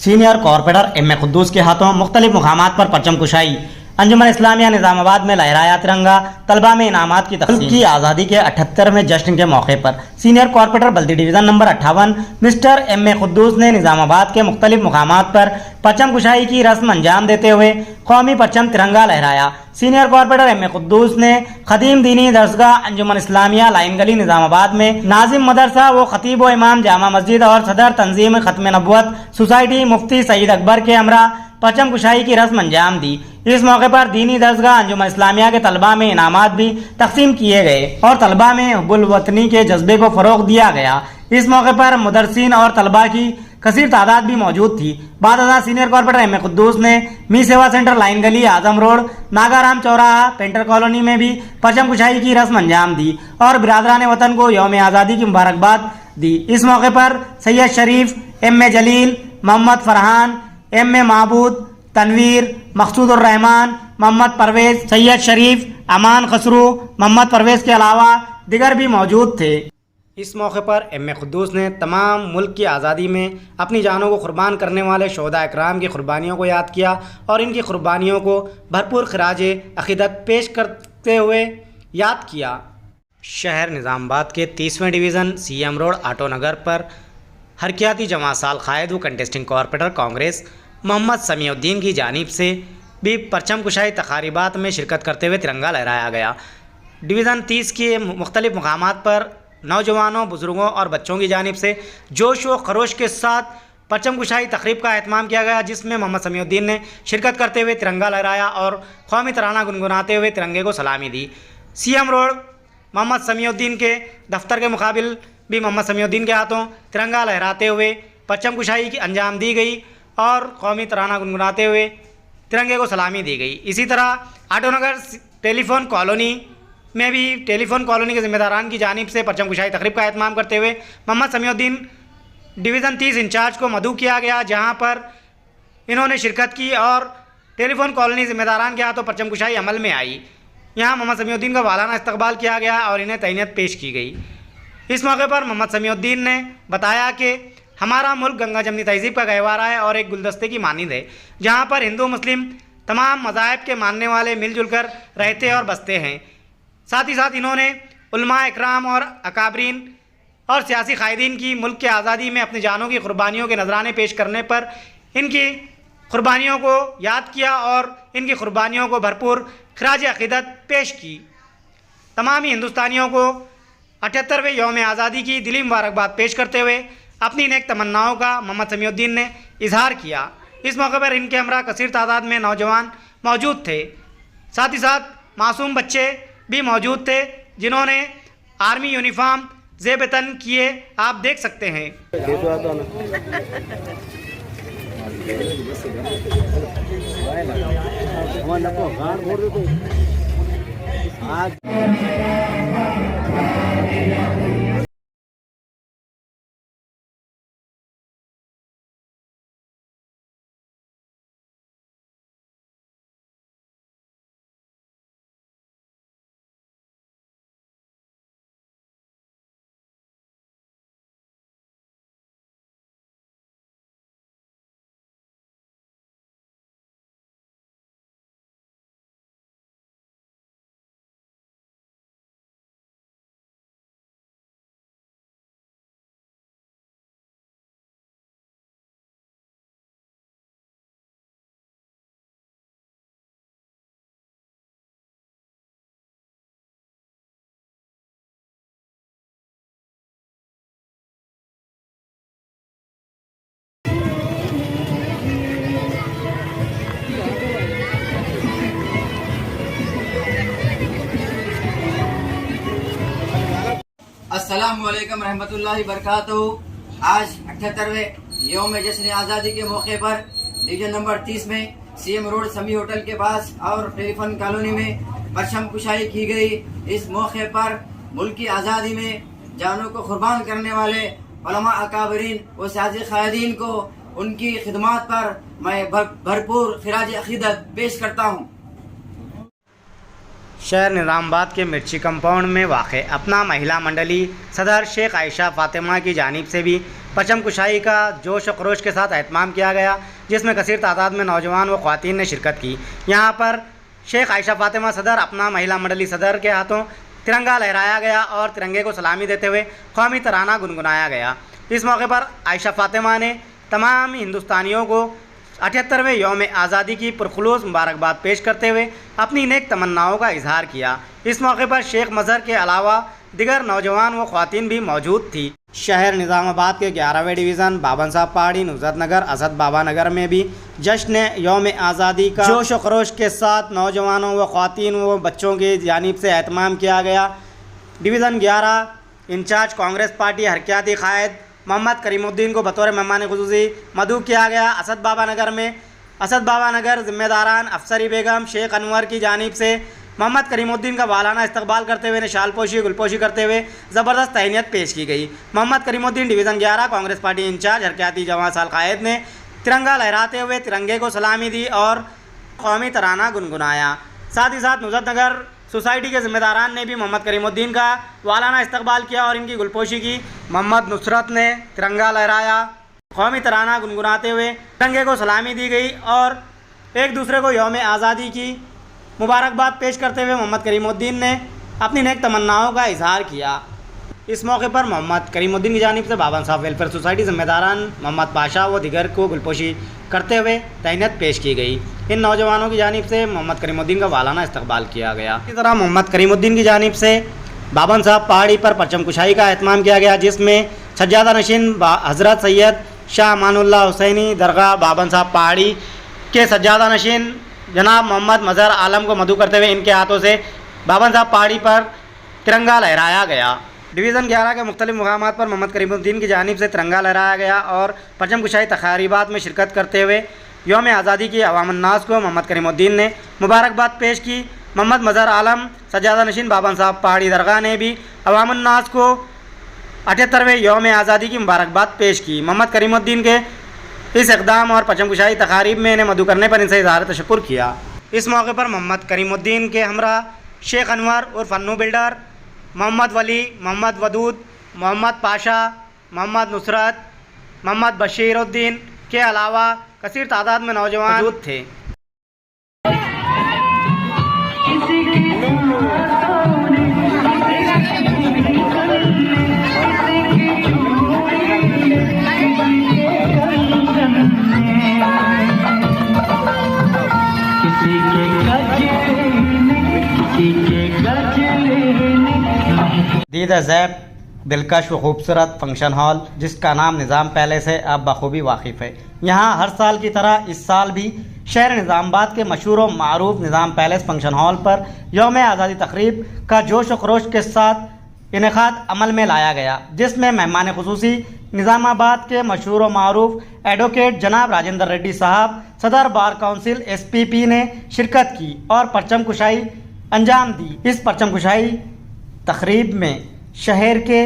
Senior corporator M A Kuddus के हाथों मुख्तलिफ मुकामात पर परचम कुशाई। अंजुमन इस्लामिया निज़ामाबाद में लहराया तिरंगा। तलबा में इनामात की तक़सीम की आज़ादी के 78वें जश्न के मौके पर senior corporator Baldi division number 58 mister M A Kuddus ने निज़ामाबाद के मुख्तलिफ मुकामात पर परचम कुशाई की रस्म अंजाम देते हुए कौमी परचम तिरंगा लहराया। Senior corporator M A Kuddus ने खतीम दीनी दरसगाह अंजुमन इस्लामिया लाइन गली निज़ामाबाद में नाजिम मदरसा व खतीब व इमाम जामा मस्जिद और सदर तंजीम खत्म नबुव्वत सोसाइटी मुफ्ती सईद अकबर के हमरा परचम कुशाई की रस्म अंजाम दी। इस मौके पर दीनी दरसगाह अंजुमन इस्लामिया के तलबा में इनामात भी तकसीम किए गए और तलबा में हुब्बुल वतनी के जज्बे को फ़रोग दिया गया। इस मौके पर मुदर्रिसीन और तलबा की कसीर तादाद भी मौजूद थी। बाद senior corporator M A Kuddus ने मी सेवा सेंटर लाइन गली आजम रोड नागाराम चौराहा पेंटर कॉलोनी में भी परचम कुशाई की रस्म अंजाम दी और बिरादरान वतन को यौम आज़ादी की मुबारकबाद दी। इस मौके पर Syed Sharif, M A Jaleel, Mohammad Farhan, M A Mahbood, Tanveer, Maqsoodur Rahman, Mohammad Parvez, Syed Sharif, Aman Khusro, Mohammad Parvez के अलावा दिगर भी मौजूद थे। इस मौके पर एम ए कुद्दूस ने तमाम मुल्क की आज़ादी में अपनी जानों को कुर्बान करने वाले शोहदा इकराम की कुर्बानियों को याद किया और इनकी कुर्बानियों को भरपूर खिराज अक़ीदत पेश करते हुए याद किया। शहर निज़ामाबाद के 30वें डिवीज़न CM रोड आटो नगर पर हरकियाती जमात साल कायद व कंटेस्टिंग कॉर्पोरेटर कांग्रेस मोहम्मद समीउद्दीन की जानिब से भी परचम कुशाई तकारीबात में शिरकत करते हुए तिरंगा लहराया गया। डिवीज़न 30 के मुख्तलिफ मकामात पर नौजवानों, बुज़ुर्गों और बच्चों की जानिब से जोश व खरोश के साथ परचम कुशाई तकरीब का एहतमाम किया गया, जिसमें मोहम्मद समीउद्दीन ने शिरकत करते हुए तिरंगा लहराया और कौमी तराना गुनगुनाते हुए तिरंगे को सलामी दी। CM रोड मोहम्मद समीउद्दीन के दफ्तर के मुकाबिल भी मोहम्मद समीउद्दीन के हाथों तिरंगा लहराते हुए परचम कुशाई की अंजाम दी गई और कौमी तराना गुनगुनाते हुए तिरंगे को सलामी दी गई। इसी तरह आटोनगर टेलीफोन कॉलोनी में भी टेलीफोन कॉलोनी के ज़िम्मेदारान की जानिब से परचम कुशाई तकरीब का एहतमाम करते हुए मोहम्मद समीउद्दीन डिवीज़न 30 इंचार्ज को मदऊ किया गया, जहां पर इन्होंने शिरकत की और टेलीफोन कॉलोनी ज़िम्मेदारान के हाथों परचम कुशाई अमल में आई। यहाँ मोहम्मद समीउद्दीन का वालाना इस्तकबाल किया गया और इन्हें तैनियत पेश की गई। इस मौके पर मोहम्मद समीउद्दीन ने बताया कि हमारा मुल्क गंगा जमनी तहज़ीब का गहवारा है और एक गुलदस्ते की मानिंद है, जहाँ पर हिंदू मुस्लिम तमाम मज़ाहिब के मानने वाले मिलजुल कर रहते और बसते हैं। साथ ही साथ इन्होंने उलमा इकराम और अकाबरीन और सियासी कायदीन की मुल्क की आज़ादी में अपनी जानों की कुर्बानियों के नजराने पेश करने पर इनकी कुर्बानियों को याद किया और इनकी कुर्बानियों को भरपूर खिराज अक़ीदत पेश की। तमाम ही हिंदुस्तानियों को 78वें यौम आज़ादी की दिली मुबारकबाद पेश करते हुए अपनी नेक तमन्नाओं का मोहम्मद समीउद्दीन ने इजहार किया। इस मौके पर इनके हमरा कसीर तादाद में नौजवान मौजूद थे। साथ ही साथ मासूम बच्चे भी मौजूद थे, जिन्होंने आर्मी यूनिफॉर्म ज़ेब-ए-तन किए आप देख सकते हैं। अस्सलामुअलैकुम रहमतुल्लाहि बरकातहू। आज 78वें यौम जश्न आज़ादी के मौके पर डिवीजन नंबर 30 में CM रोड समी होटल के पास और टेलीफोन कॉलोनी में परचम कुशाई की गई। इस मौके पर मुल्क की आज़ादी में जानों को कुर्बान करने वाले उलमा अकाबरीन व सियासी कायदीन को उनकी खिदमत पर मैं भरपूर खिराज अक़ीदत पेश करता हूँ। शहर निज़ामाबाद के मिर्ची कंपाउंड में वाक़ अपना महिला मंडली सदर शेख आयशा फ़ातिमा की जानिब से भी परचम कुशाई का जोश और खरोश के साथ एहतमाम किया गया, जिसमें कसीर तादाद में नौजवान व ख़वातीन ने शिरकत की। यहाँ पर शेख आयशा फ़ातिमा सदर अपना महिला मंडली सदर के हाथों तिरंगा लहराया गया और तिरंगे को सलामी देते हुए कौमी तराना गुनगुनाया गया। इस मौके पर आयशा फ़ातिमा ने तमाम हिंदुस्तानियों को 78वें यौम आज़ादी की पुरखुलूस मुबारकबाद पेश करते हुए अपनी नेक तमन्नाओं का इजहार किया। इस मौके पर शेख मज़हर के अलावा दिगर नौजवान व ख़वातीन भी मौजूद थी। शहर निज़ामाबाद के 11वें डिवीज़न बाबन साहब पहाड़ी नुज़रत नगर असद बाबा नगर में भी जश्न यौम आज़ादी का जोश व खरोश के साथ नौजवानों व ख़वातीन व बच्चों की जानिब से एहतमाम किया गया। डिवीज़न 11 इंचार्ज कांग्रेस पार्टी हरकियाती क़ायद मोहम्मद करीमुद्दीन को बतौर मेहमान खुसूसी मदऊ किया गया। असद बाबा नगर में असद बाबा नगर ज़िम्मेदारान अफसरी बेगम शेख अनवर की जानिब से मोहम्मद करीमुद्दीन का वालाना इस्तकबाल करते हुए शालपोशी गुलपोशी करते हुए ज़बरदस्त तहनीत पेश की गई। Mohammad Karimuddin division 11 Congress party incharge हरकियाती जवान साल कायद ने तिरंगा लहराते हुए तिरंगे को सलामी दी और कौमी तराना गुनगुनाया। साथ ही साथ नुज़रत नगर सोसाइटी के ज़िम्मेदारान ने भी मोहम्मद करीमुद्दीन का वालाना इस्तकबाल किया और इनकी गुलपोशी की। मोहम्मद नुसरत ने तिरंगा लहराया, कौमी तराना गुनगुनाते हुए तिरंगे को सलामी दी गई और एक दूसरे को यौम आज़ादी की मुबारकबाद पेश करते हुए मोहम्मद करीमुद्दीन ने अपनी नेक तमन्नाओं का इजहार किया। इस मौके पर मोहम्मद करीमुद्दीन की जानिब से बाबन साहब वेलफेयर सोसाइटी ज़िम्मेदारान मोहम्मद पाशा व दिगर को गुलपोशी करते हुए तहनीत पेश की गई। इन नौजवानों की जानिब से मोहम्मद करीमुद्दीन का वालाना इस्तकबाल किया गया। इसी तरह मोहम्मद करीमुद्दीन की जानिब से बाबन साहब पहाड़ी पर परचम कुशाई का एहतमाम किया गया, जिसमें सज्जादा नशीन हज़रत सैयद शाह अमानुल्लाह हुसैनी दरगाह बाबन साहब पहाड़ी के सज्जादा नशीन जनाब मोहम्मद मज़हर आलम को मदऊ करते हुए इनके हाथों से बाबन साहब पहाड़ी पर तिरंगा लहराया गया। डिवीज़न 11 के मुख्तलिफ मुकामात पर मोहम्मद करीमुद्दीन की जानिब से तिरंगा लहराया गया और परचम कुशाई तक़रीबात में शिरकत करते हुए यौम आज़ादी की अवामुन्नास को मोहम्मद करीमुद्दीन ने मुबारकबाद पेश की। मोहम्मद मज़हर आलम सज्जादा नशीन बाबन साहब पहाड़ी दरगाह ने भी अवामुन्नास को 78वें यौम आज़ादी की मुबारकबाद पेश की। मोहम्मद करीमुद्दीन के इस इक़दाम और परचम कुशाई तक़ारीब में इन्हें मदऊ करने पर इनसे इज़हार तशक्कुर किया। इस मौके पर मोहम्मद करीमुद्दीन के हमरा शेख अनवर उर्फ अन्नू बिल्डर, मोहम्मद वली, मोहम्मद वदूद, मोहम्मद पाशा, मोहम्मद नुसरत, मोहम्मद बशीरुद्दीन के अलावा कसीर तादाद में नौजवान मौजूद थे। दीद ज़ैब दिलकश व खूबसूरत फंक्शन हॉल, जिसका नाम निज़ाम पैलेस है, आप बखूबी वाकिफ़ है। यहाँ हर साल की तरह इस साल भी शहर निज़ामाबाद के मशहूर व मारूफ निज़ाम पैलेस फंक्शन हॉल पर यौम आज़ादी तकरीब का जोश व खरोश के साथ इनेकाद अमल में लाया गया, जिसमें मेहमान खुसूसी निज़ामाबाद के मशहूर व मारूफ एडवोकेट जनाब राजेंद्र रेड्डी साहब सदर बार काउंसिल SPP ने शिरकत की और परचम कुशाई अंजाम दी। इस परचम कुशाई तकरीब में शहर के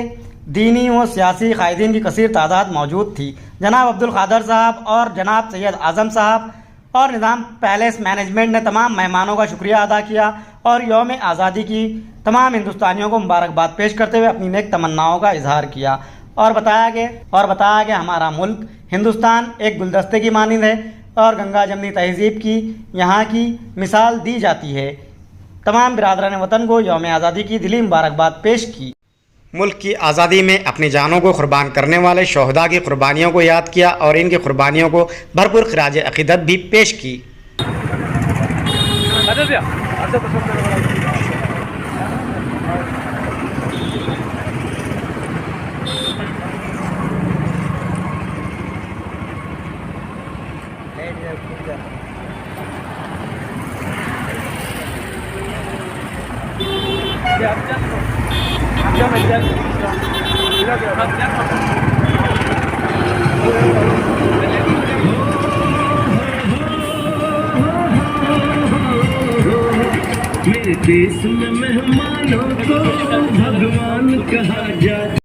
दीनी व सियासी कायदीन की कसीर तादाद मौजूद थी। जनाब अब्दुल कादर साहब और जनाब सैयद आज़म साहब और निज़ाम पैलेस मैनेजमेंट ने तमाम मेहमानों का शुक्रिया अदा किया और यौम आज़ादी की तमाम हिंदुस्तानियों को मुबारकबाद पेश करते हुए अपनी नेक तमन्नाओं का इजहार किया और बताया कि हमारा मुल्क हिंदुस्तान एक गुलदस्ते की मानिंद है और गंगा जमनी तहजीब की यहाँ की मिसाल दी जाती है। तमाम बिरादरान वतन को यौम आज़ादी की दिली मुबारकबाद पेश की। मुल्क की आज़ादी में अपनी जानों को कुर्बान करने वाले शोहदा की कुर्बानियों को याद किया और इनकी कुर्बानियों को भरपूर खिराज अक़ीदत भी पेश की। मेरे देश में मेहमानों को भगवान कहा जाता